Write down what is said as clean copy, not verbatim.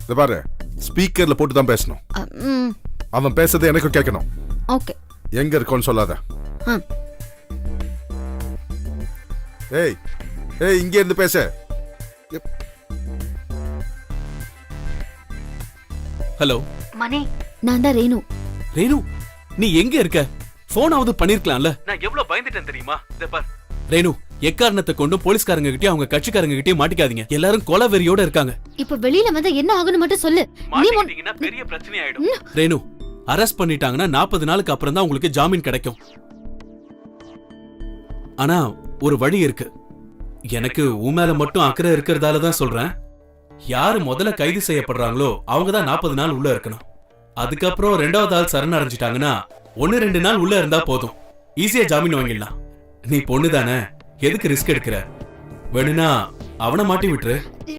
இத பாரு, ஸ்பீக்கர்ல போட்டு தான் பேசணும். அவன் பேசுறது எனக்கு கேட்கணும். ஓகே. எங்க இருக்கோன்னு சொல்லாத. ஏய் ஏய், இங்க இருந்து பேச. ஹலோ மணி, நான் தான் ரேணு. ரேணு, நீ எங்க இருக்க? போனாவது பண்ணிருக்கலாம்ல. நான் எவ்வளவு பயந்துட்டேன் தெரியுமா? இத பார் ரேணு, எக்காரணத்தை கொண்டு போலீஸ்காரங்க கிட்டயும் அவங்க கட்சிக்காரங்க கிட்டயும் மாட்டிக்காதீங்க. எல்லாரும் கொலை வெறியோட இருக்காங்க. இப்ப வெளியில வந்து என்ன ஆகுன்னு மட்டும் சொல்லு. மாட்டிக்கிட்டீங்கன்னா பெரிய பிரச்சனை ஆயிடும். ரேணு, அரெஸ்ட் பண்ணிட்டாங்கன்னா 40 நாளுக்கு அப்புறம் தான் உங்களுக்கு ஜாமீன் கிடைக்கும். ஆனா ஒரு வழி இருக்கு. எனக்கு உன் மேல மட்டும் அக்கறை இருக்கிறதால தான் சொல்றேன். யாரு முதல்ல கைது செய்யப்படுறாங்களோ அவங்க தான் 40 நாள் உள்ள இருக்கணும். அதுக்கப்புறம் 2வது ஆள் சரணடைஞ்சிட்டாங்கன்னா 1-2 நாள் உள்ள இருந்தா போதும். ஈஸியா ஜாமீன் வாங்கிடலாம். நீ பொண்ணு தானே, எதுக்கு ரிஸ்க் எடுக்கிற? வேணும்னா அவனை மாட்டி விட்டுரு.